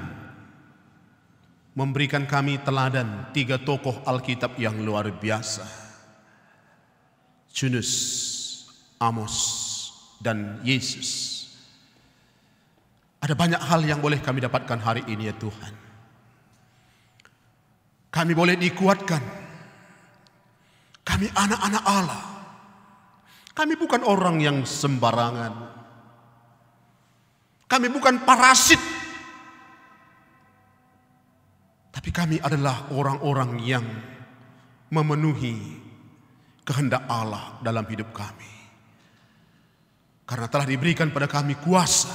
memberikan kami teladan 3 tokoh Alkitab yang luar biasa. Yunus, Amos, dan Yesus. Ada banyak hal yang boleh kami dapatkan hari ini ya Tuhan. Kami boleh dikuatkan. Kami anak-anak Allah. Kami bukan orang yang sembarangan. Kami bukan parasit. Tapi kami adalah orang-orang yang memenuhi kehendak Allah dalam hidup kami. Karena telah diberikan pada kami kuasa.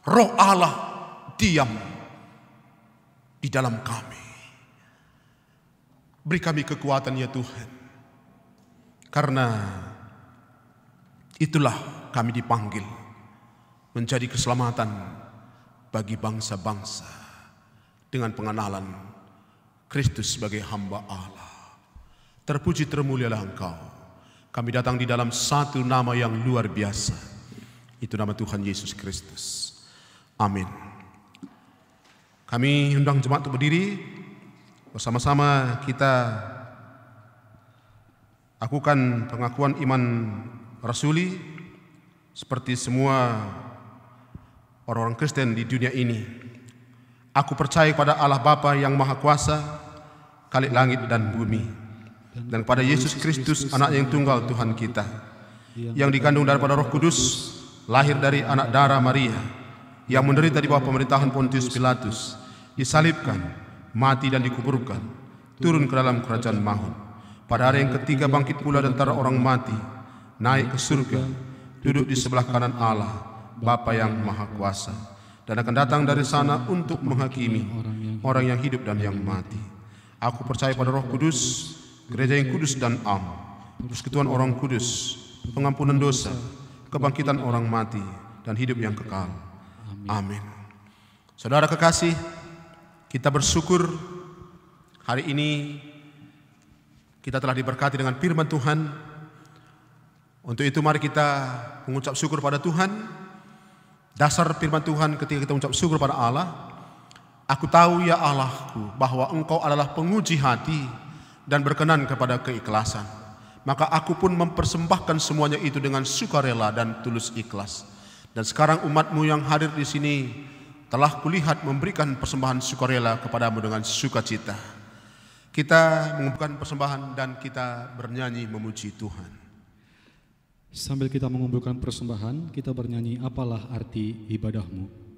Roh Allah diam di dalam kami. Beri kami kekuatan ya Tuhan. Karena itulah kami dipanggil menjadi keselamatan bagi bangsa-bangsa dengan pengenalan Kristus sebagai hamba Allah. Terpuji termulialah Engkau. Kami datang di dalam satu nama yang luar biasa. Itu nama Tuhan Yesus Kristus. Amin. Kami undang jemaat untuk berdiri. Bersama-sama kita lakukan pengakuan iman rasuli seperti semua orang-orang Kristen di dunia ini. Aku percaya kepada Allah Bapa yang Maha Kuasa, Khalik langit dan bumi, dan kepada Yesus Kristus, Anak yang tunggal Tuhan kita, yang dikandung daripada Roh Kudus, lahir dari anak darah Maria, yang menderita di bawah pemerintahan Pontius Pilatus, disalibkan, mati dan dikuburkan, turun ke dalam kerajaan maut. Pada hari yang ketiga bangkit pula dari antara orang mati, naik ke surga, duduk di sebelah kanan Allah, Bapa yang Maha Kuasa, dan akan datang dari sana untuk menghakimi orang yang hidup dan yang mati. Aku percaya pada Roh Kudus, gereja yang kudus dan am, persekutuan orang kudus, pengampunan dosa, kebangkitan orang mati, dan hidup yang kekal. Amin. Saudara kekasih, kita bersyukur hari ini kita telah diberkati dengan firman Tuhan. Untuk itu mari kita mengucap syukur pada Tuhan. Dasar firman Tuhan ketika kita mengucap syukur pada Allah, aku tahu ya Allahku bahwa Engkau adalah penguji hati dan berkenan kepada keikhlasan. Maka aku pun mempersembahkan semuanya itu dengan sukarela dan tulus ikhlas. Dan sekarang umatmu yang hadir di sini telah kulihat memberikan persembahan sukarela kepadamu dengan sukacita. Kita mengumpulkan persembahan dan kita bernyanyi memuji Tuhan. Sambil kita mengumpulkan persembahan, kita bernyanyi apalah arti ibadahmu.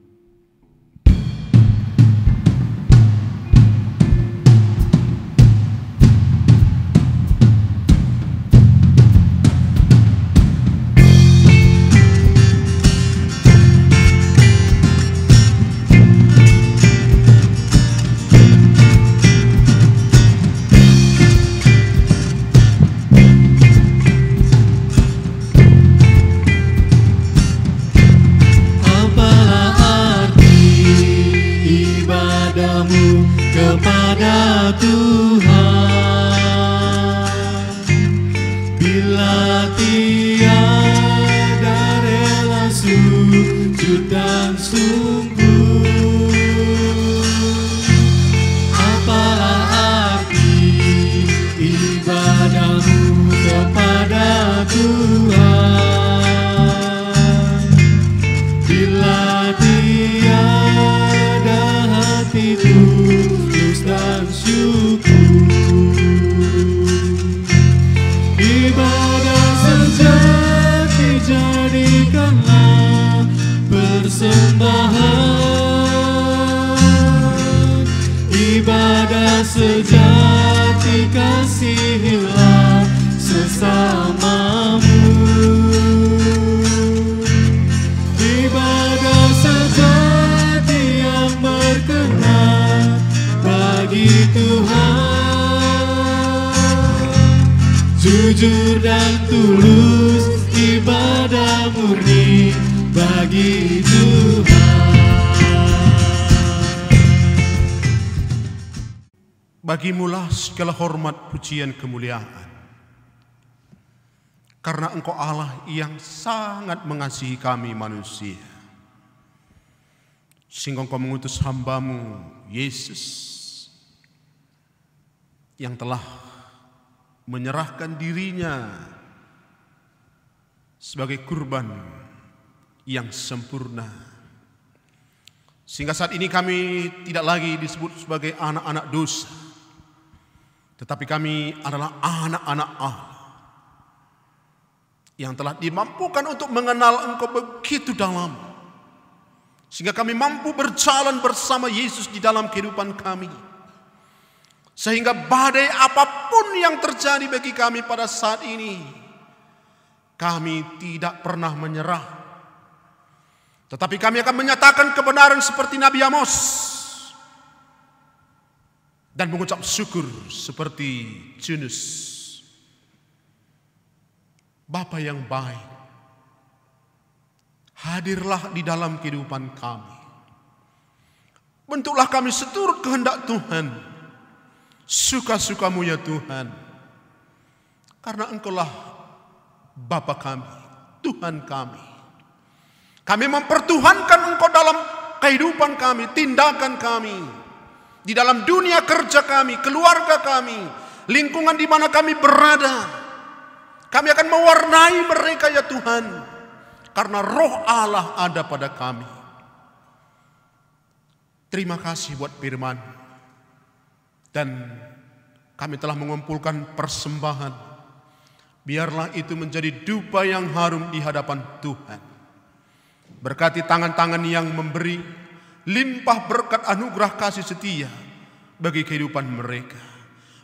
Kepada Tuhan, bila tiada rela sujud dan sungguh, apalah arti ibadahmu kepada Tuhan, bila tiada hati tulus dan syukur. Ibadah sejati jadikanlah persembahan. Ibadah sejati kasihilah sesamamu. Ibadah sejati yang berkenan bagi Tuhan, jujur dan tulus ibadah murni bagi Tuhan. Bagimulah segala hormat, pujian, kemuliaan, karena Engkau Allah yang sangat mengasihi kami manusia. sehingga Engkau mengutus hamba-Mu Yesus yang telah menyerahkan dirinya sebagai kurban yang sempurna. Sehingga saat ini kami tidak lagi disebut sebagai anak-anak dosa, tetapi kami adalah anak-anak Allah yang telah dimampukan untuk mengenal Engkau begitu dalam, sehingga kami mampu berjalan bersama Yesus di dalam kehidupan kami. Sehingga badai apapun yang terjadi bagi kami pada saat ini, kami tidak pernah menyerah. Tetapi kami akan menyatakan kebenaran seperti Nabi Amos dan mengucap syukur seperti Yunus. Bapa yang baik, hadirlah di dalam kehidupan kami. Bentuklah kami seturut kehendak Tuhan, suka-suka-Mu ya Tuhan. Karena Engkaulah Bapa kami, Tuhan kami. Kami mempertuhankan Engkau dalam kehidupan kami, tindakan kami, di dalam dunia kerja kami, keluarga kami, lingkungan di mana kami berada. Kami akan mewarnai mereka ya Tuhan, karena Roh Allah ada pada kami. Terima kasih buat firman. Dan kami telah mengumpulkan persembahan. Biarlah itu menjadi dupa yang harum di hadapan Tuhan. Berkati tangan-tangan yang memberi, limpah berkat anugerah kasih setia bagi kehidupan mereka.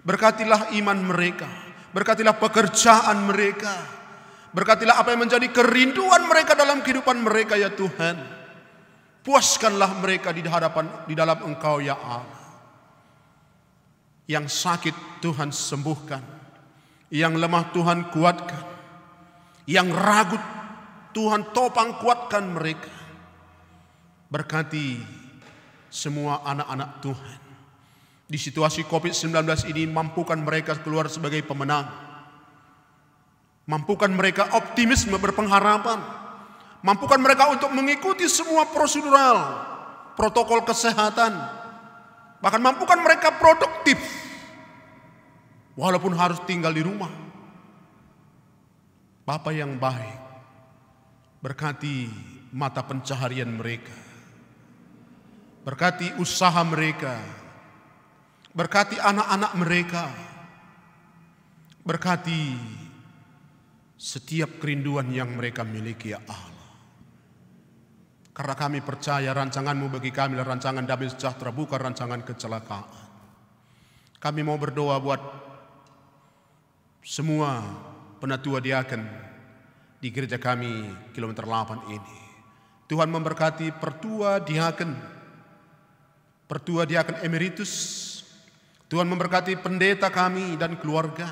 Berkatilah iman mereka, berkatilah pekerjaan mereka, berkatilah apa yang menjadi kerinduan mereka dalam kehidupan mereka ya Tuhan. Puaskanlah mereka di dalam Engkau ya Allah. Yang sakit Tuhan sembuhkan, yang lemah Tuhan kuatkan, yang ragu Tuhan topang kuatkan mereka. Berkati semua anak-anak Tuhan. Di situasi COVID-19 ini, mampukan mereka keluar sebagai pemenang. Mampukan mereka optimisme berpengharapan. Mampukan mereka untuk mengikuti semua prosedural, protokol kesehatan. Bahkan mampukan mereka produktif, walaupun harus tinggal di rumah. Bapa yang baik, berkati mata pencaharian mereka, berkati usaha mereka, berkati anak-anak mereka, berkati setiap kerinduan yang mereka miliki ya Allah. Karena kami percaya rancangan-Mu bagi kami adalah rancangan damai sejahtera, bukan rancangan kecelakaan. Kami mau berdoa buat semua penatua diaken di gereja kami kilometer 8 ini. Tuhan memberkati pertua diaken emeritus. Tuhan memberkati pendeta kami dan keluarga.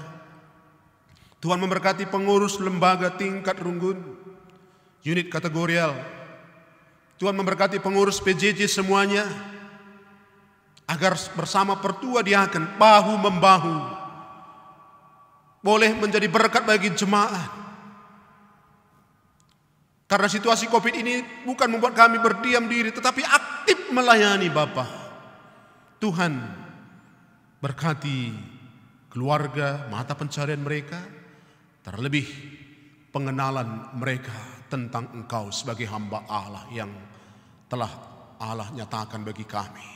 Tuhan memberkati pengurus lembaga tingkat runggun, unit kategorial. Tuhan memberkati pengurus PJJ semuanya, agar bersama pertua diaken bahu membahu boleh menjadi berkat bagi jemaat. Karena situasi COVID ini bukan membuat kami berdiam diri, tetapi aktif melayani Bapa. Tuhan berkati keluarga, mata pencarian mereka, terlebih pengenalan mereka tentang Engkau sebagai hamba Allah yang telah Allah nyatakan bagi kami.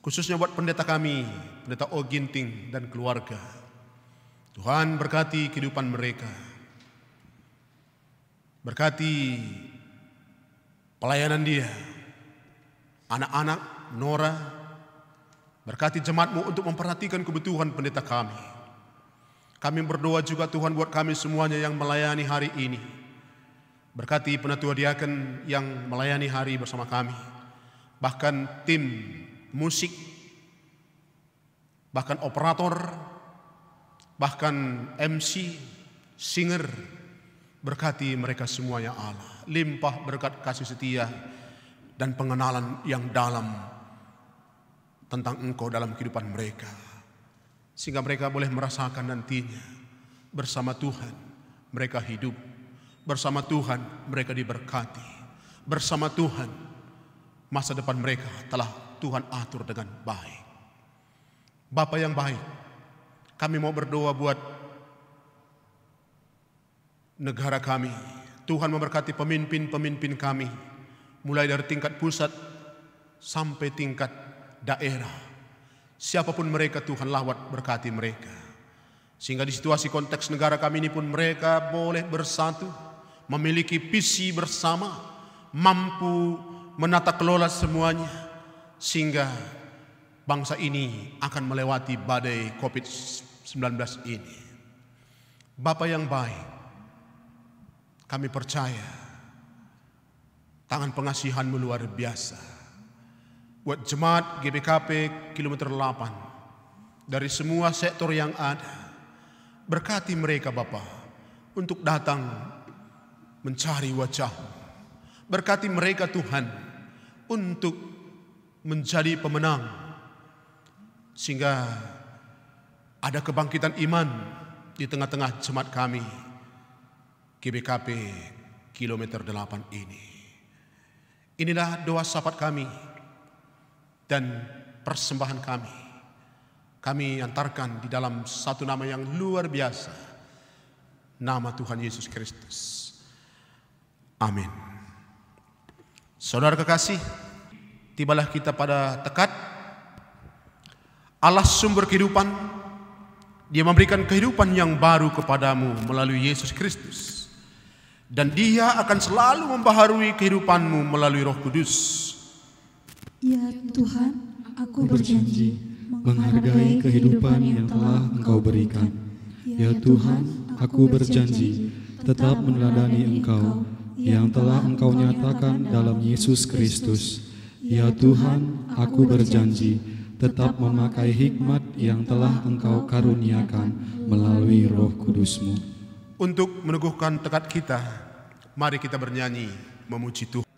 Khususnya buat pendeta kami, pendeta Oginting dan keluarga. Tuhan berkati kehidupan mereka. Berkati pelayanan dia, anak-anak, Nora. Berkati jemaat-Mu untuk memperhatikan kebutuhan pendeta kami. Kami berdoa juga Tuhan buat kami semuanya yang melayani hari ini. Berkati penatua diaken yang melayani hari bersama kami. Bahkan tim musik, bahkan operator, bahkan MC, singer. Berkati mereka semua ya Allah. Limpah berkat kasih setia dan pengenalan yang dalam tentang Engkau dalam kehidupan mereka. Sehingga mereka boleh merasakan nantinya bersama Tuhan mereka hidup. Bersama Tuhan mereka diberkati. Bersama Tuhan masa depan mereka telah Tuhan atur dengan baik. Bapa yang baik, kami mau berdoa buat negara kami. Tuhan memberkati pemimpin-pemimpin kami, mulai dari tingkat pusat sampai tingkat daerah. Siapapun mereka, Tuhan lawat berkati mereka. Sehingga di situasi konteks negara kami ini pun mereka boleh bersatu, memiliki visi bersama, mampu menata kelola semuanya, sehingga bangsa ini akan melewati badai COVID-19 ini. Bapa yang baik, kami percaya tangan pengasihan-Mu luar biasa. Buat jemaat GBKP kilometer 8 dari semua sektor yang ada, berkati mereka Bapa untuk datang mencari wajah-Mu. Berkati mereka Tuhan untuk menjadi pemenang, sehingga ada kebangkitan iman di tengah-tengah jemaat kami GBKP kilometer 8 ini. Inilah doa syafaat kami dan persembahan kami. Kami antarkan di dalam satu nama yang luar biasa, nama Tuhan Yesus Kristus. Amin. Saudara kekasih, tibalah kita pada tekad Allah sumber kehidupan. Dia memberikan kehidupan yang baru kepadamu melalui Yesus Kristus, dan Dia akan selalu membaharui kehidupanmu melalui Roh Kudus. Ya Tuhan, aku berjanji menghargai kehidupan yang telah Engkau berikan. Ya Tuhan, aku berjanji tetap meneladani Engkau yang telah Engkau nyatakan dalam Yesus Kristus. Ya Tuhan, aku berjanji tetap memakai hikmat yang telah Engkau karuniakan melalui Roh Kudus-Mu. Untuk meneguhkan tekad kita, mari kita bernyanyi memuji Tuhan.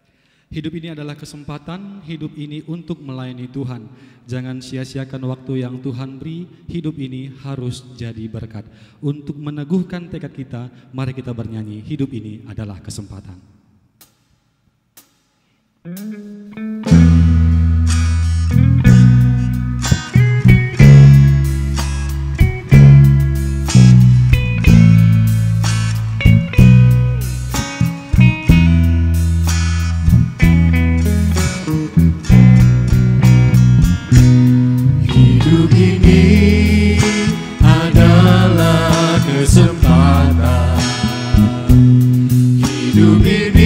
Hidup ini adalah kesempatan, hidup ini untuk melayani Tuhan. Jangan sia-siakan waktu yang Tuhan beri, hidup ini harus jadi berkat. Untuk meneguhkan tekad kita, mari kita bernyanyi, hidup ini adalah kesempatan. Kesempatan hidup ini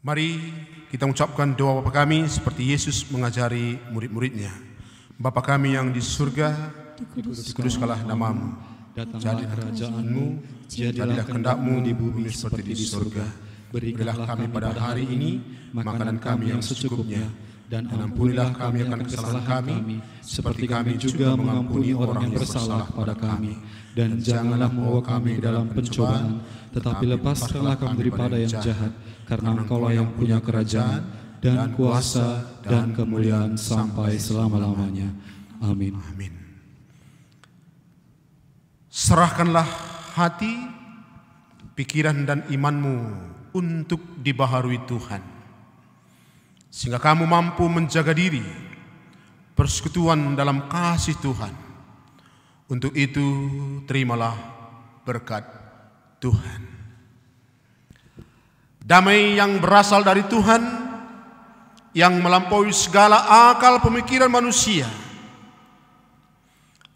Mari kita ucapkan doa Bapa kami seperti Yesus mengajari murid-muridnya. Bapa kami yang di surga, dikuduskanlah namamu. Jadilah kerajaanmu, jadilah kehendak-Mu di bumi seperti di surga. Berilah kami pada hari ini makanan kami yang secukupnya, dan ampunilah kami akan kesalahan kami, seperti kami juga mengampuni orang yang bersalah kepada kami. Dan janganlah membawa kami ke dalam pencobaan, tetapi lepaskanlah kami daripada yang jahat, karena Engkaulah yang punya kerajaan, dan kuasa, dan kemuliaan sampai selama-lamanya. Amin. Amin. Serahkanlah hati, pikiran, dan imanmu untuk dibaharui Tuhan, sehingga kamu mampu menjaga diri, persekutuan dalam kasih Tuhan. Untuk itu, terimalah berkat Tuhan. Damai yang berasal dari Tuhan, yang melampaui segala akal pemikiran manusia,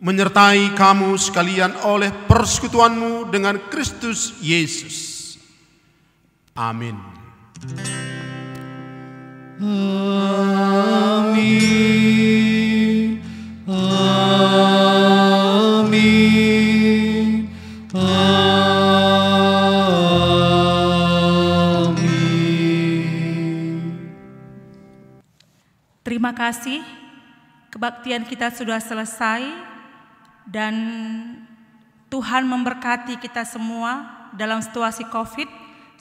menyertai kamu sekalian oleh persekutuanmu dengan Kristus Yesus. Amin. Amin. Amin. Amin. Terima kasih, kebaktian kita sudah selesai dan Tuhan memberkati kita semua dalam situasi COVID.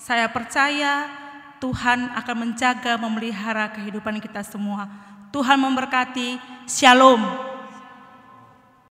Saya percaya Tuhan akan menjaga, memelihara kehidupan kita semua. Tuhan memberkati. Shalom.